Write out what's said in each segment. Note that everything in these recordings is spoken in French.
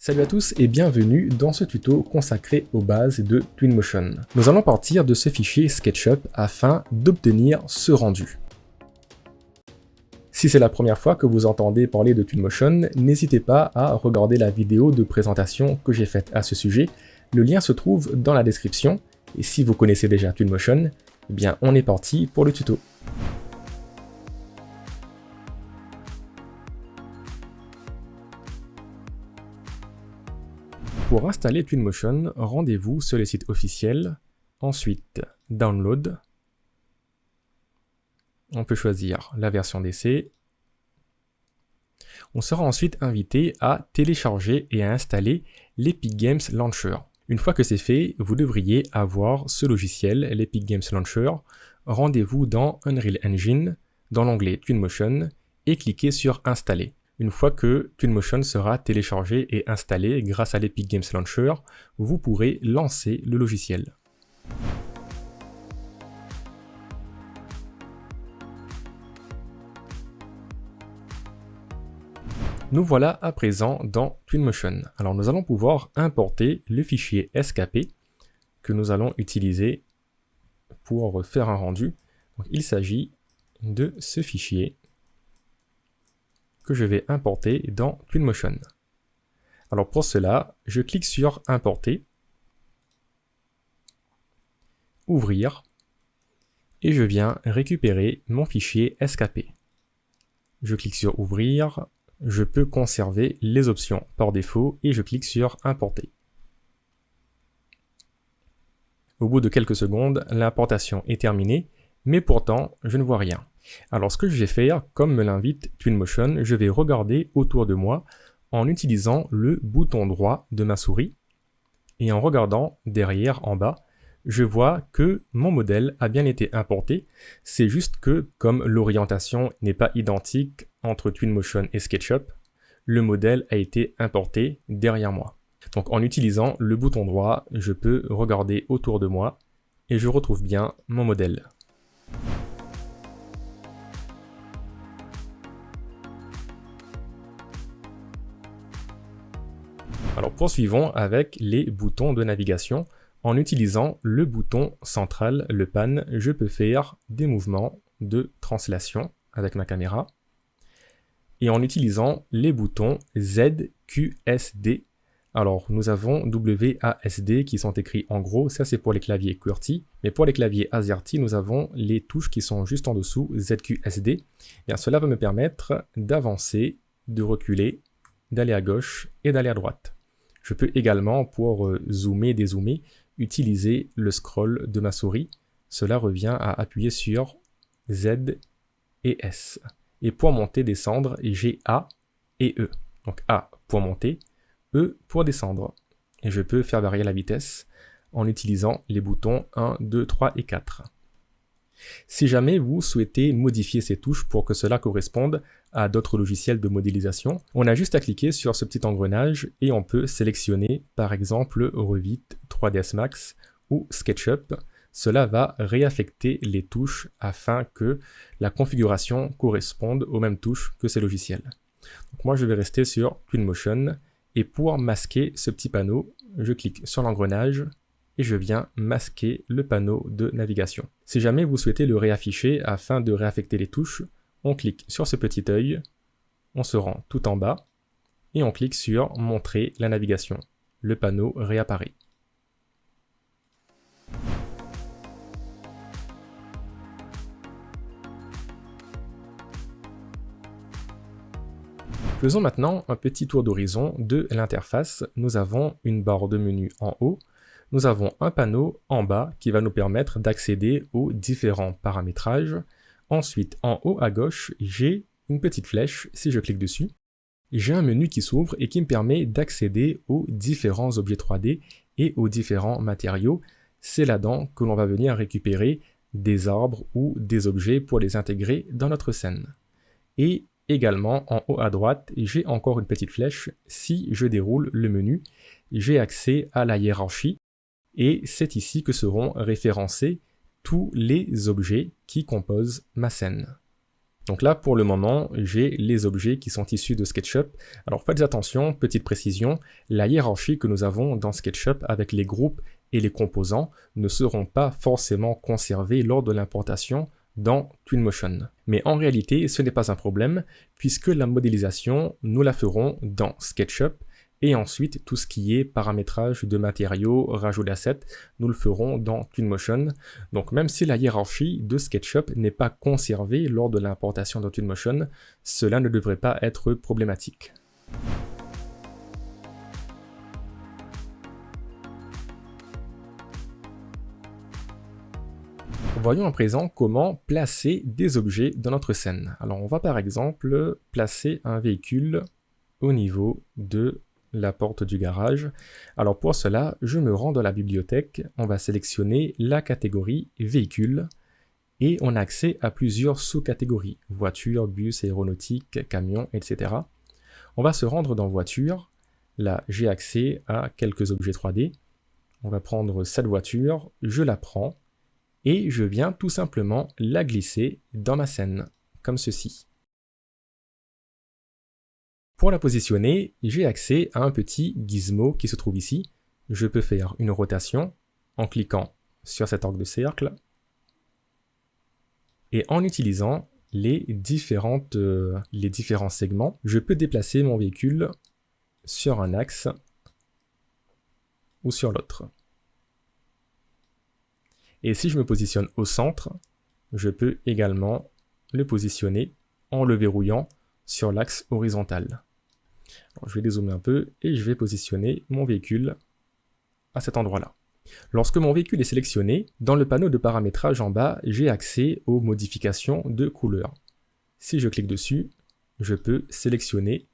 Salut à tous et bienvenue dans ce tuto consacré aux bases de Twinmotion. Nous allons partir de ce fichier SketchUp afin d'obtenir ce rendu. Si c'est la première fois que vous entendez parler de Twinmotion, n'hésitez pas à regarder la vidéo de présentation que j'ai faite à ce sujet. Le lien se trouve dans la description et si vous connaissez déjà Twinmotion, eh bien on est parti pour le tuto. Pour installer Twinmotion, rendez-vous sur le site officiel, ensuite Download. On peut choisir la version d'essai. On sera ensuite invité à télécharger et à installer l'Epic Games Launcher. Une fois que c'est fait, vous devriez avoir ce logiciel, l'Epic Games Launcher. Rendez-vous dans Unreal Engine, dans l'onglet Twinmotion, et cliquez sur Installer. Une fois que Twinmotion sera téléchargé et installé grâce à l'Epic Games Launcher, vous pourrez lancer le logiciel. Nous voilà à présent dans Twinmotion. Alors nous allons pouvoir importer le fichier SKP que nous allons utiliser pour faire un rendu. Donc, il s'agit de ce fichier que je vais importer dans Twinmotion. Alors pour cela, je clique sur Importer, Ouvrir, et je viens récupérer mon fichier SKP. Je clique sur Ouvrir, je peux conserver les options par défaut et je clique sur Importer. Au bout de quelques secondes, l'importation est terminée, mais pourtant, je ne vois rien. Alors ce que je vais faire, comme me l'invite Twinmotion, je vais regarder autour de moi en utilisant le bouton droit de ma souris et en regardant derrière en bas, je vois que mon modèle a bien été importé. C'est juste que comme l'orientation n'est pas identique entre Twinmotion et SketchUp, le modèle a été importé derrière moi. Donc en utilisant le bouton droit, je peux regarder autour de moi et je retrouve bien mon modèle. Alors poursuivons avec les boutons de navigation. En utilisant le bouton central, le pan, je peux faire des mouvements de translation avec ma caméra. Et en utilisant les boutons Z, Q, S, D. Alors nous avons W, A, S, D qui sont écrits en gros, ça c'est pour les claviers QWERTY. Mais pour les claviers AZERTY, nous avons les touches qui sont juste en dessous, Z, Q, S, D. Bien, cela va me permettre d'avancer, de reculer, d'aller à gauche et d'aller à droite. Je peux également, pour zoomer, dézoomer, utiliser le scroll de ma souris. Cela revient à appuyer sur Z et S. Et pour monter, descendre, j'ai A et E. Donc A pour monter, E pour descendre. Et je peux faire varier la vitesse en utilisant les boutons 1, 2, 3 et 4. Si jamais vous souhaitez modifier ces touches pour que cela corresponde à d'autres logiciels de modélisation, on a juste à cliquer sur ce petit engrenage et on peut sélectionner par exemple Revit, 3ds Max ou SketchUp. Cela va réaffecter les touches afin que la configuration corresponde aux mêmes touches que ces logiciels. Donc moi je vais rester sur Twinmotion et pour masquer ce petit panneau, je clique sur l'engrenage et je viens masquer le panneau de navigation. Si jamais vous souhaitez le réafficher afin de réaffecter les touches, on clique sur ce petit œil, on se rend tout en bas, et on clique sur « Montrer la navigation ». Le panneau réapparaît. Faisons maintenant un petit tour d'horizon de l'interface. Nous avons une barre de menu en haut, nous avons un panneau en bas qui va nous permettre d'accéder aux différents paramétrages. Ensuite, en haut à gauche, j'ai une petite flèche. Si je clique dessus, j'ai un menu qui s'ouvre et qui me permet d'accéder aux différents objets 3D et aux différents matériaux. C'est là-dedans que l'on va venir récupérer des arbres ou des objets pour les intégrer dans notre scène. Et également, en haut à droite, j'ai encore une petite flèche. Si je déroule le menu, j'ai accès à la hiérarchie. Et c'est ici que seront référencés tous les objets qui composent ma scène. Donc là, pour le moment, j'ai les objets qui sont issus de SketchUp. Alors faites attention, petite précision, la hiérarchie que nous avons dans SketchUp avec les groupes et les composants ne seront pas forcément conservés lors de l'importation dans Twinmotion. Mais en réalité, ce n'est pas un problème, puisque la modélisation, nous la ferons dans SketchUp, et ensuite, tout ce qui est paramétrage de matériaux, rajout d'assets, nous le ferons dans Twinmotion. Donc même si la hiérarchie de SketchUp n'est pas conservée lors de l'importation dans Twinmotion, cela ne devrait pas être problématique. Voyons à présent comment placer des objets dans notre scène. Alors on va par exemple placer un véhicule au niveau de la porte du garage. Alors pour cela, je me rends dans la bibliothèque, on va sélectionner la catégorie véhicule et on a accès à plusieurs sous-catégories, voiture, bus, aéronautique, camion, etc. On va se rendre dans voiture, là j'ai accès à quelques objets 3D. On va prendre cette voiture, je la prends et je viens tout simplement la glisser dans ma scène, comme ceci. Pour la positionner, j'ai accès à un petit gizmo qui se trouve ici. Je peux faire une rotation en cliquant sur cet arc de cercle et en utilisant les différents segments, je peux déplacer mon véhicule sur un axe ou sur l'autre. Et si je me positionne au centre, je peux également le positionner en le verrouillant sur l'axe horizontal. Alors, je vais dézoomer un peu et je vais positionner mon véhicule à cet endroit-là. Lorsque mon véhicule est sélectionné, dans le panneau de paramétrage en bas, j'ai accès aux modifications de couleur. Si je clique dessus, je peux sélectionner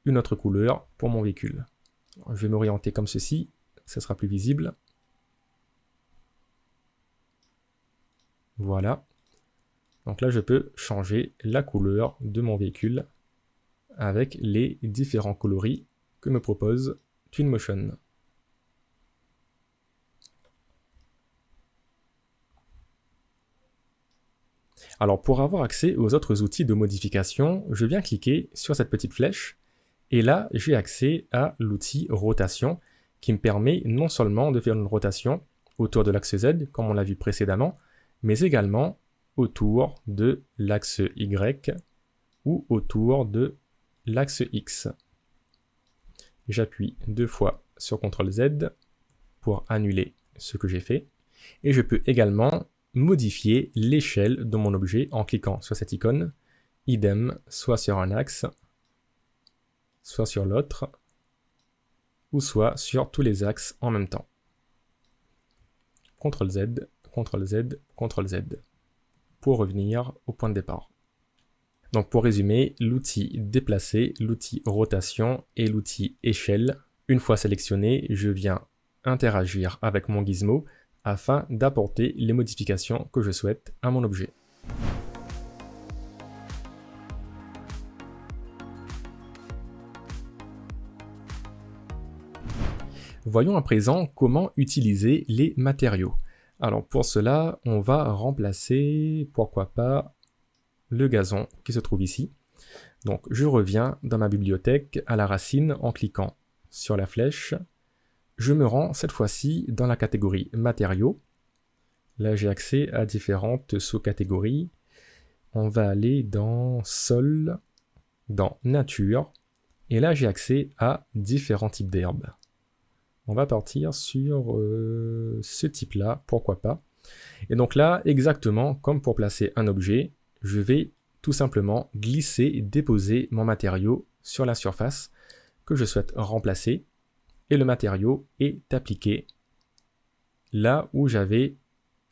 une autre couleur pour mon véhicule. Alors, je vais m'orienter comme ceci, ça sera plus visible. Voilà. Donc là, je peux changer la couleur de mon véhicule avec les différents coloris que me propose Twinmotion. Alors pour avoir accès aux autres outils de modification, je viens cliquer sur cette petite flèche et là j'ai accès à l'outil rotation qui me permet non seulement de faire une rotation autour de l'axe Z comme on l'a vu précédemment, mais également autour de l'axe Y ou autour de l'axe X. J'appuie 2 fois sur CTRL Z pour annuler ce que j'ai fait et je peux également modifier l'échelle de mon objet en cliquant sur cette icône, idem soit sur un axe, soit sur l'autre, ou soit sur tous les axes en même temps. CTRL Z, CTRL Z, CTRL Z, pour revenir au point de départ. Donc pour résumer, l'outil déplacer, l'outil rotation et l'outil échelle, une fois sélectionné, je viens interagir avec mon gizmo afin d'apporter les modifications que je souhaite à mon objet. Voyons à présent comment utiliser les matériaux. Alors pour cela, on va remplacer, pourquoi pas, le gazon qui se trouve ici. Donc je reviens dans ma bibliothèque à la racine en cliquant sur la flèche. Je me rends cette fois-ci dans la catégorie matériaux. Là j'ai accès à différentes sous-catégories. On va aller dans sol, dans nature. Et là j'ai accès à différents types d'herbes. On va partir sur ce type-là, pourquoi pas. Et donc là, exactement comme pour placer un objet, je vais tout simplement glisser et déposer mon matériau sur la surface que je souhaite remplacer. Et le matériau est appliqué là où j'avais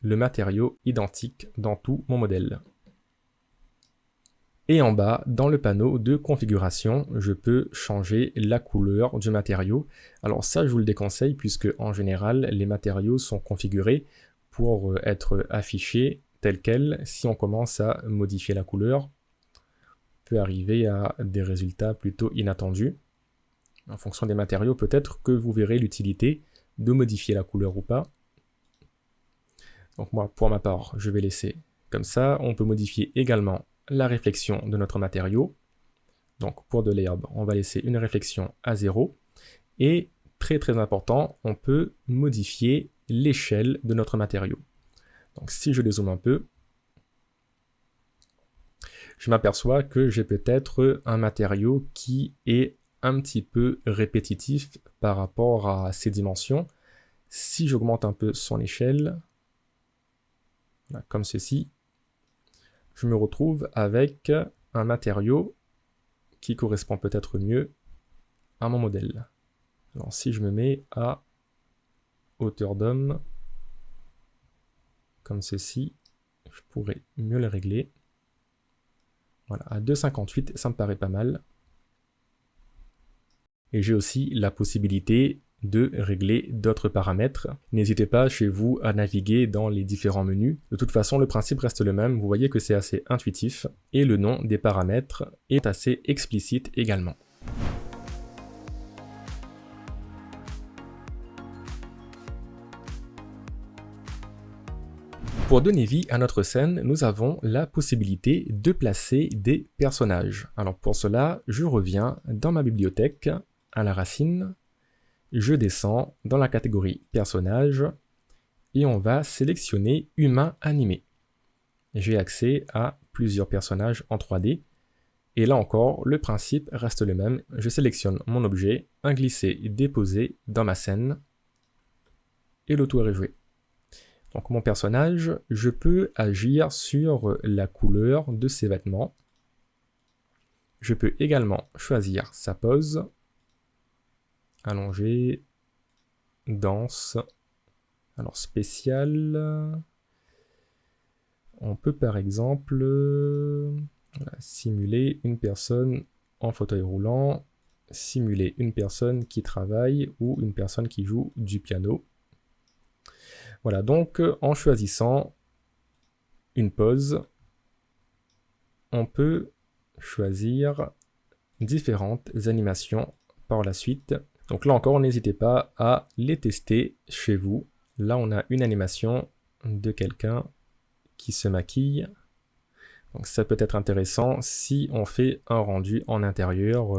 le matériau identique dans tout mon modèle. Et en bas, dans le panneau de configuration, je peux changer la couleur du matériau. Alors ça, je vous le déconseille puisque en général, les matériaux sont configurés pour être affichés tels quels. Si on commence à modifier la couleur, on peut arriver à des résultats plutôt inattendus. En fonction des matériaux, peut-être que vous verrez l'utilité de modifier la couleur ou pas. Donc moi, pour ma part, je vais laisser comme ça. On peut modifier également la réflexion de notre matériau. Donc pour de l'herbe, on va laisser une réflexion à 0. Et très très important, on peut modifier l'échelle de notre matériau. Donc si je dézoome un peu, je m'aperçois que j'ai peut-être un matériau qui est un petit peu répétitif par rapport à ses dimensions. Si j'augmente un peu son échelle, voilà, comme ceci, je me retrouve avec un matériau qui correspond peut-être mieux à mon modèle. Alors si je me mets à hauteur d'homme, comme ceci, je pourrais mieux le régler. Voilà, à 2,58, ça me paraît pas mal. Et j'ai aussi la possibilité de régler d'autres paramètres. N'hésitez pas chez vous à naviguer dans les différents menus. De toute façon, le principe reste le même. Vous voyez que c'est assez intuitif. Et le nom des paramètres est assez explicite également. Pour donner vie à notre scène, nous avons la possibilité de placer des personnages. Alors pour cela, je reviens dans ma bibliothèque, à la racine, je descends dans la catégorie personnages et on va sélectionner humain animé. J'ai accès à plusieurs personnages en 3D et là encore, le principe reste le même. Je sélectionne mon objet, un glisser déposé dans ma scène et le tour est joué. Donc mon personnage, je peux agir sur la couleur de ses vêtements. Je peux également choisir sa pose, allongé, danse, alors spécial. On peut par exemple simuler une personne en fauteuil roulant, simuler une personne qui travaille ou une personne qui joue du piano. Voilà, donc en choisissant une pose, on peut choisir différentes animations par la suite. Donc là encore, n'hésitez pas à les tester chez vous. Là, on a une animation de quelqu'un qui se maquille. Donc ça peut être intéressant si on fait un rendu en intérieur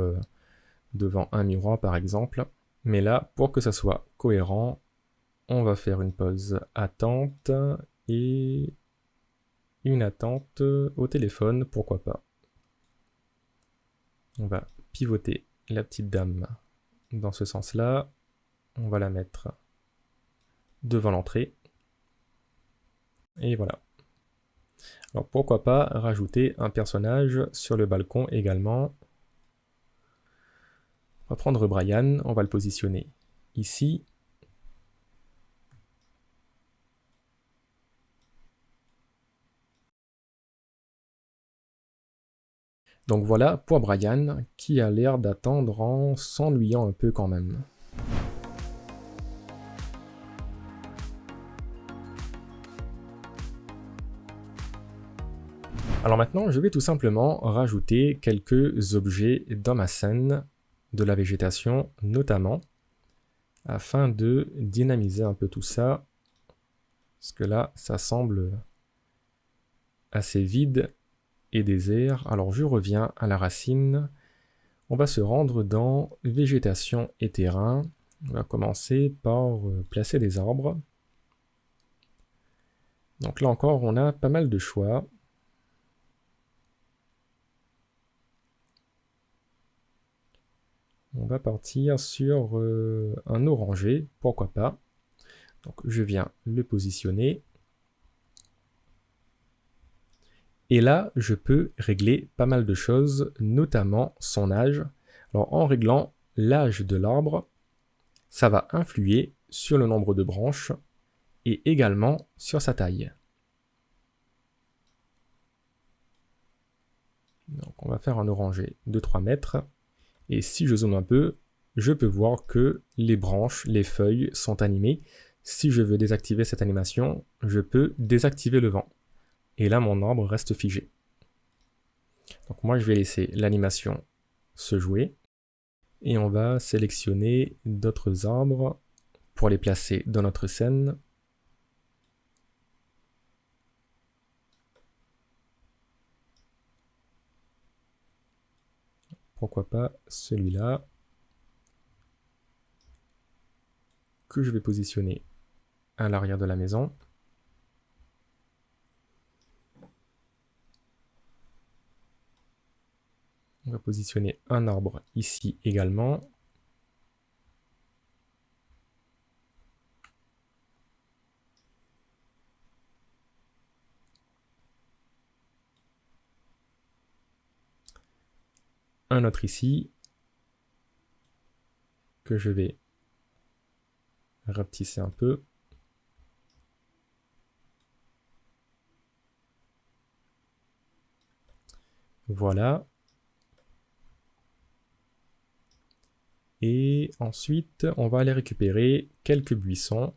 devant un miroir par exemple. Mais là, pour que ça soit cohérent, on va faire une pause attente et une attente au téléphone, pourquoi pas. On va pivoter la petite dame dans ce sens-là. On va la mettre devant l'entrée. Et voilà. Alors pourquoi pas rajouter un personnage sur le balcon également. On va prendre Brian, on va le positionner ici. Donc voilà pour Brian, qui a l'air d'attendre en s'ennuyant un peu quand même. Alors maintenant, je vais tout simplement rajouter quelques objets dans ma scène, de la végétation notamment, afin de dynamiser un peu tout ça, parce que là, ça semble assez vide et désert. Alors je reviens à la racine, on va se rendre dans végétation et terrain. On va commencer par placer des arbres. Donc là encore, on a pas mal de choix. On va partir sur un orangé, pourquoi pas. Donc je viens le positionner. Et là, je peux régler pas mal de choses, notamment son âge. Alors en réglant l'âge de l'arbre, ça va influer sur le nombre de branches et également sur sa taille. Donc on va faire un orangé de 3 mètres. Et si je zoome un peu, je peux voir que les branches, les feuilles sont animées. Si je veux désactiver cette animation, je peux désactiver le vent. Et là, mon arbre reste figé. Donc moi, je vais laisser l'animation se jouer. Et on va sélectionner d'autres arbres pour les placer dans notre scène. pourquoi pas celui-là, que je vais positionner à l'arrière de la maison. On va positionner un arbre ici également. Un autre ici, que je vais rapetisser un peu. Voilà. Et ensuite, on va aller récupérer quelques buissons.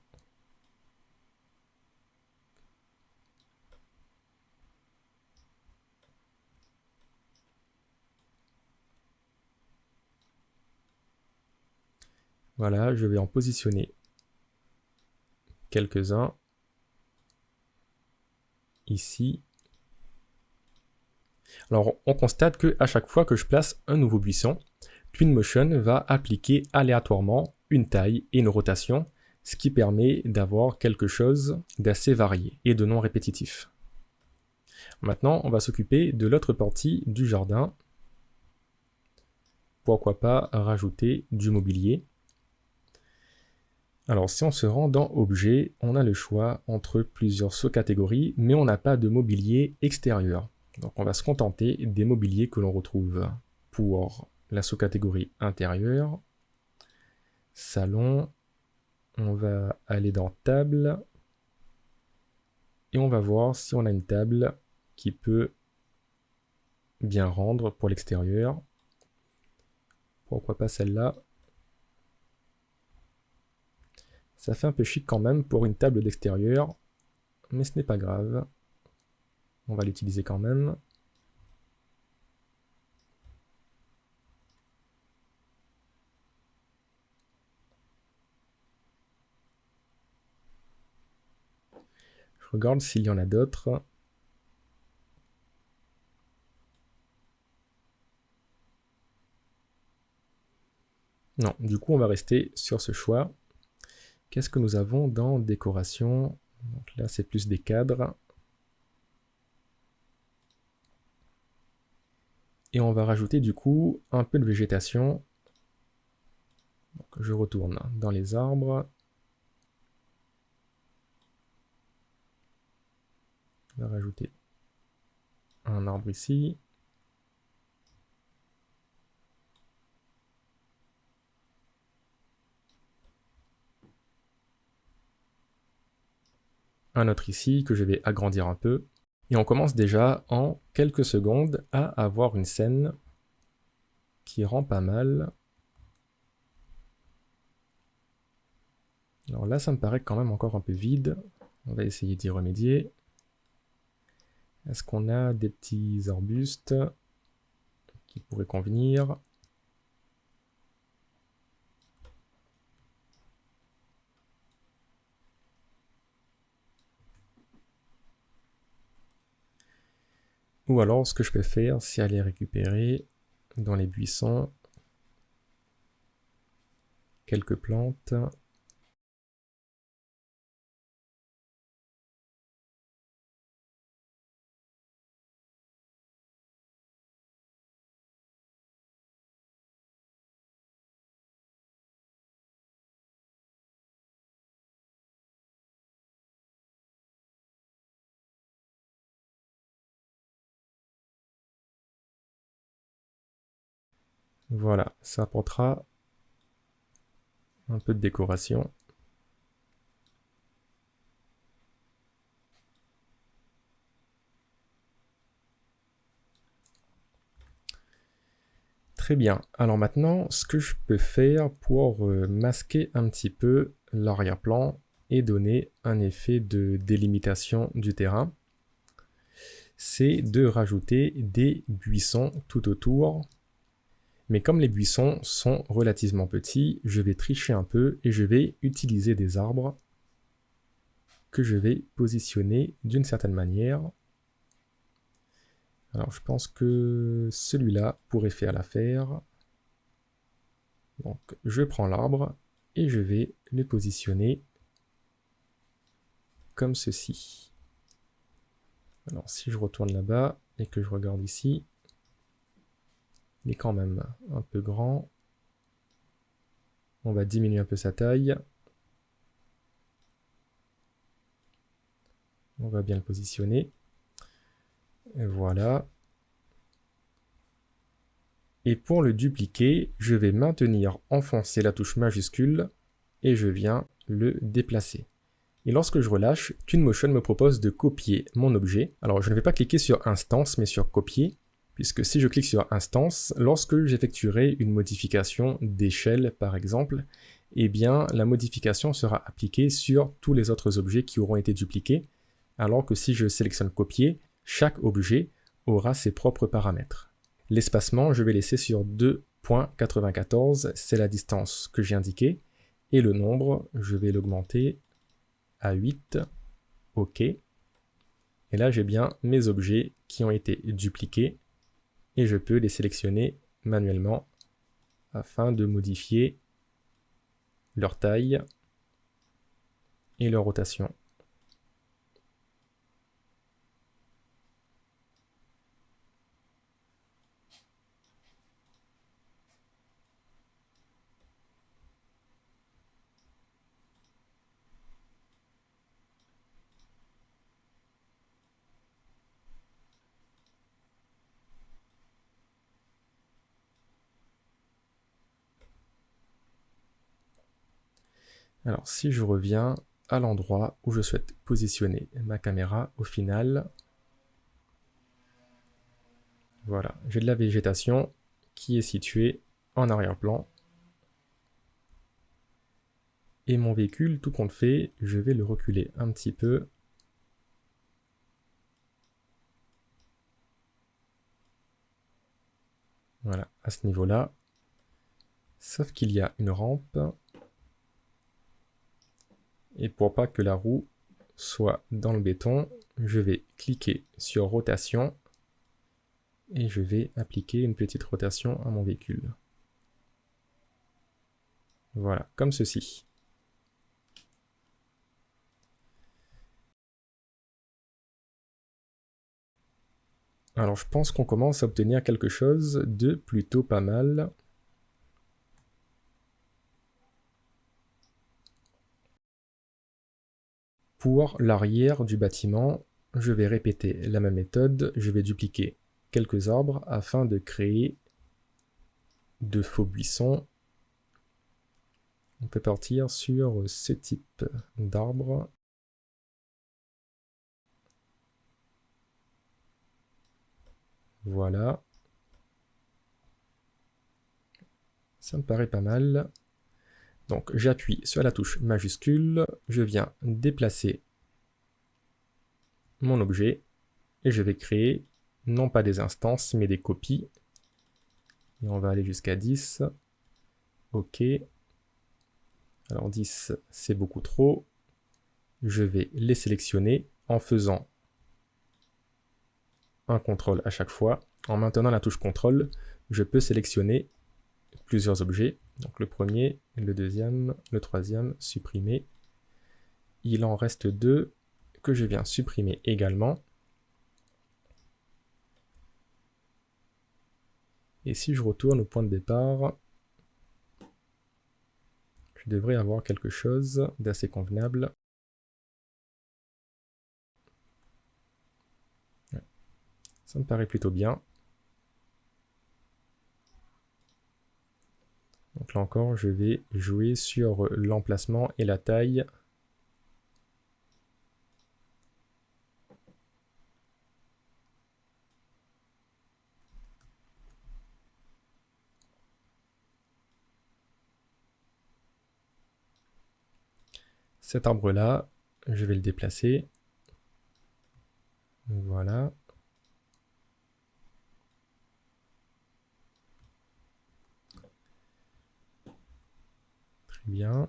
Voilà, je vais en positionner quelques-uns ici. Alors, on constate qu'à chaque fois que je place un nouveau buisson, Twinmotion va appliquer aléatoirement une taille et une rotation, ce qui permet d'avoir quelque chose d'assez varié et de non répétitif. Maintenant, on va s'occuper de l'autre partie du jardin. Pourquoi pas rajouter du mobilier. Alors, si on se rend dans Objets, on a le choix entre plusieurs sous-catégories, mais on n'a pas de mobilier extérieur. Donc, on va se contenter des mobiliers que l'on retrouve pour la sous-catégorie intérieure, salon, on va aller dans table, et on va voir si on a une table qui peut bien rendre pour l'extérieur. Pourquoi pas celle-là? Ça fait un peu chic quand même pour une table d'extérieur, mais ce n'est pas grave. On va l'utiliser quand même. Je regarde s'il y en a d'autres. Non, du coup on va rester sur ce choix. Qu'est-ce que nous avons dans décoration? Donc là c'est plus des cadres. Et on va rajouter du coup un peu de végétation. Donc, je retourne dans les arbres. On va rajouter un arbre ici. Un autre ici que je vais agrandir un peu. Et on commence déjà en quelques secondes à avoir une scène qui rend pas mal. Alors là, ça me paraît quand même encore un peu vide. On va essayer d'y remédier. Est-ce qu'on a des petits arbustes qui pourraient convenir? Ou alors, ce que je peux faire, c'est aller récupérer dans les buissons quelques plantes. Voilà, ça apportera un peu de décoration. Très bien. Alors maintenant, ce que je peux faire pour masquer un petit peu l'arrière-plan et donner un effet de délimitation du terrain, c'est de rajouter des buissons tout autour. Mais comme les buissons sont relativement petits, je vais tricher un peu et je vais utiliser des arbres que je vais positionner d'une certaine manière. Alors je pense que celui-là pourrait faire l'affaire. Donc je prends l'arbre et je vais le positionner comme ceci. Alors si je retourne là-bas et que je regarde ici, il est quand même un peu grand. On va diminuer un peu sa taille. On va bien le positionner. Et voilà. Et pour le dupliquer, je vais maintenir enfoncé la touche majuscule et je viens le déplacer. Et lorsque je relâche, Twinmotion me propose de copier mon objet. Alors je ne vais pas cliquer sur Instance mais sur Copier, puisque si je clique sur Instance, lorsque j'effectuerai une modification d'échelle par exemple, eh bien la modification sera appliquée sur tous les autres objets qui auront été dupliqués, alors que si je sélectionne Copier, chaque objet aura ses propres paramètres. L'espacement, je vais laisser sur 2.94, c'est la distance que j'ai indiquée, et le nombre, je vais l'augmenter à 8, OK. Et là, j'ai bien mes objets qui ont été dupliqués, et je peux les sélectionner manuellement afin de modifier leur taille et leur rotation. Alors, si je reviens à l'endroit où je souhaite positionner ma caméra, au final, voilà, j'ai de la végétation qui est située en arrière-plan. Et mon véhicule, tout compte fait, je vais le reculer un petit peu. Voilà, à ce niveau-là. Sauf qu'il y a une rampe. Et pour pas que la roue soit dans le béton, je vais cliquer sur rotation. Et je vais appliquer une petite rotation à mon véhicule. Voilà, comme ceci. Alors je pense qu'on commence à obtenir quelque chose de plutôt pas mal. Pour l'arrière du bâtiment, je vais répéter la même méthode. Je vais dupliquer quelques arbres afin de créer de faux buissons. On peut partir sur ce type d'arbre. Voilà. Ça me paraît pas mal. Donc j'appuie sur la touche majuscule, je viens déplacer mon objet et je vais créer non pas des instances mais des copies. Et on va aller jusqu'à 10. OK. Alors 10 c'est beaucoup trop. Je vais les sélectionner en faisant un contrôle à chaque fois. En maintenant la touche contrôle, je peux sélectionner plusieurs objets. Donc le premier, le deuxième, le troisième, supprimer. Il en reste deux que je viens supprimer également. Et si je retourne au point de départ, je devrais avoir quelque chose d'assez convenable. Ça me paraît plutôt bien. Donc là encore, je vais jouer sur l'emplacement et la taille. Cet arbre-là, je vais le déplacer. Voilà. Très bien.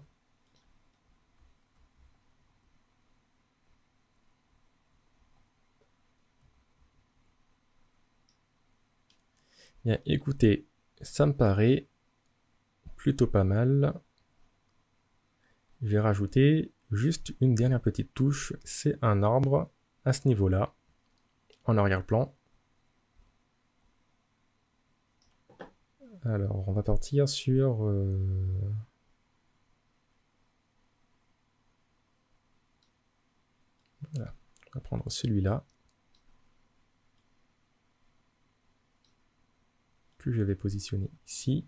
Bien, écoutez, ça me paraît plutôt pas mal. Je vais rajouter juste une dernière petite touche, c'est un arbre à ce niveau-là, en arrière-plan. Alors, on va partir sur... Voilà, on va prendre celui-là, que je vais positionner ici.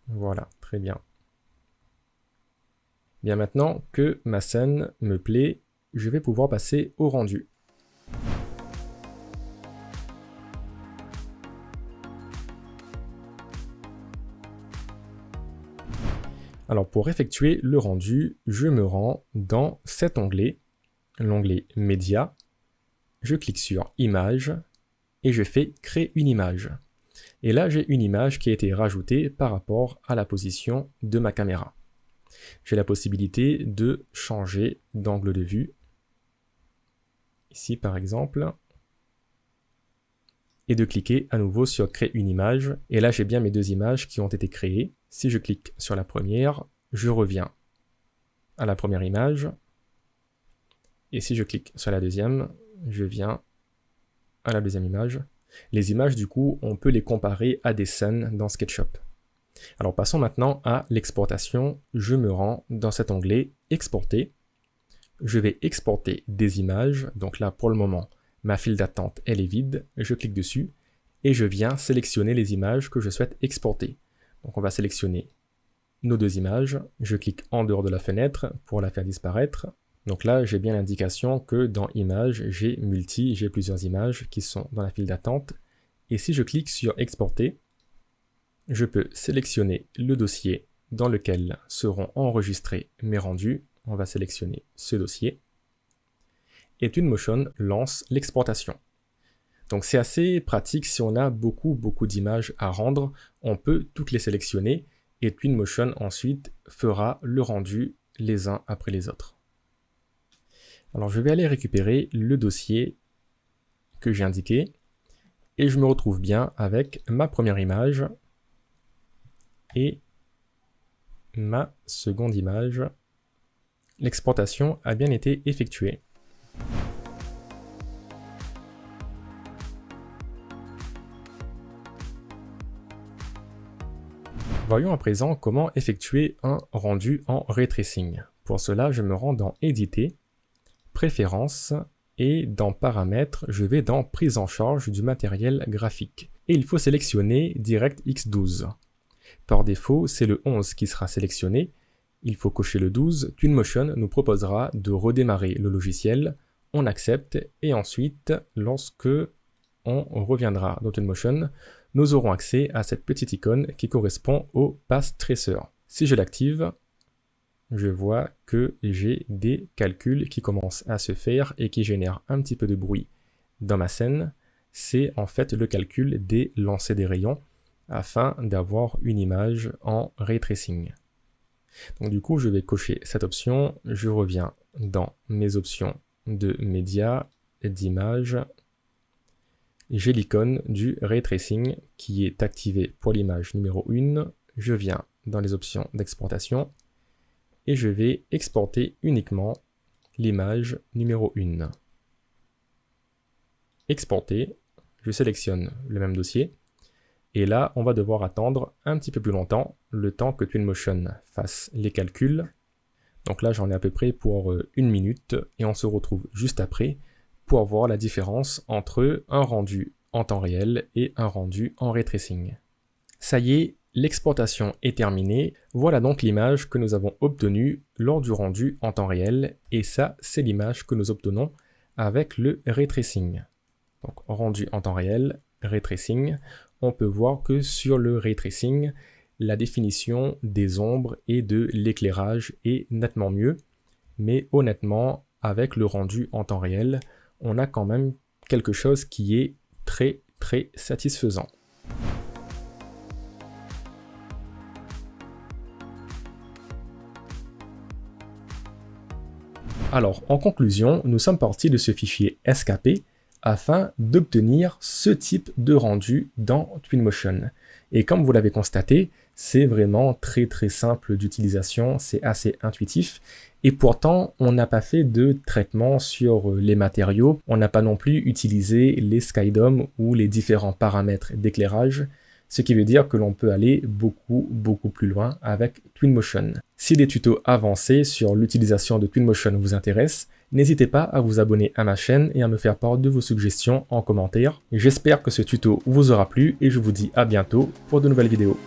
Voilà, très bien. Bien, maintenant que ma scène me plaît, je vais pouvoir passer au rendu. Alors pour effectuer le rendu, je me rends dans cet onglet, l'onglet Média. Je clique sur Image et je fais Créer une image. Et là, j'ai une image qui a été rajoutée par rapport à la position de ma caméra. J'ai la possibilité de changer d'angle de vue. Ici, par exemple. Et de cliquer à nouveau sur Créer une image. Et là, j'ai bien mes deux images qui ont été créées. Si je clique sur la première, je reviens à la première image. Et si je clique sur la deuxième, je viens à la deuxième image. Les images, du coup, on peut les comparer à des scènes dans SketchUp. Alors passons maintenant à l'exportation. Je me rends dans cet onglet Exporter. Je vais exporter des images. Donc là, pour le moment, ma file d'attente, elle est vide. Je clique dessus et je viens sélectionner les images que je souhaite exporter. Donc on va sélectionner nos deux images. Je clique en dehors de la fenêtre pour la faire disparaître. Donc là, j'ai bien l'indication que dans Images, j'ai plusieurs images qui sont dans la file d'attente. Et si je clique sur Exporter, je peux sélectionner le dossier dans lequel seront enregistrés mes rendus. On va sélectionner ce dossier. Et Twinmotion lance l'exportation. Donc c'est assez pratique si on a beaucoup d'images à rendre. On peut toutes les sélectionner et Twinmotion ensuite fera le rendu les uns après les autres. Alors je vais aller récupérer le dossier que j'ai indiqué et je me retrouve bien avec ma première image et ma seconde image. L'exportation a bien été effectuée. Voyons à présent comment effectuer un rendu en ray tracing. Pour cela, je me rends dans Éditer, Préférences, et dans Paramètres, je vais dans Prise en charge du matériel graphique. Et il faut sélectionner DirectX 12. Par défaut, c'est le 11 qui sera sélectionné. Il faut cocher le 12. Twinmotion nous proposera de redémarrer le logiciel. On accepte et ensuite, lorsque on reviendra dans Twinmotion, nous aurons accès à cette petite icône qui correspond au Path Tracer. Si je l'active, je vois que j'ai des calculs qui commencent à se faire et qui génèrent un petit peu de bruit dans ma scène. C'est en fait le calcul des lancers des rayons afin d'avoir une image en ray tracing. Donc du coup, je vais cocher cette option. Je reviens dans mes options de médias, d'images. J'ai l'icône du ray tracing qui est activée pour l'image numéro 1. Je viens dans les options d'exportation et je vais exporter uniquement l'image numéro 1. Exporter, je sélectionne le même dossier et là on va devoir attendre un petit peu plus longtemps, le temps que Twinmotion fasse les calculs. Donc là j'en ai à peu près pour 1 minute et on se retrouve juste après pour voir la différence entre un rendu en temps réel et un rendu en ray tracing. Ça y est, l'exportation est terminée. Voilà donc l'image que nous avons obtenue lors du rendu en temps réel. Et ça, c'est l'image que nous obtenons avec le ray tracing. Donc rendu en temps réel, ray tracing. On peut voir que sur le ray tracing, la définition des ombres et de l'éclairage est nettement mieux. Mais honnêtement, avec le rendu en temps réel, on a quand même quelque chose qui est très satisfaisant. Alors, en conclusion, nous sommes partis de ce fichier SKP afin d'obtenir ce type de rendu dans Twinmotion. Et comme vous l'avez constaté, c'est vraiment très simple d'utilisation, c'est assez intuitif. Et pourtant, on n'a pas fait de traitement sur les matériaux, on n'a pas non plus utilisé les SkyDOM ou les différents paramètres d'éclairage, ce qui veut dire que l'on peut aller beaucoup plus loin avec Twinmotion. Si des tutos avancés sur l'utilisation de Twinmotion vous intéressent, n'hésitez pas à vous abonner à ma chaîne et à me faire part de vos suggestions en commentaire. J'espère que ce tuto vous aura plu et je vous dis à bientôt pour de nouvelles vidéos.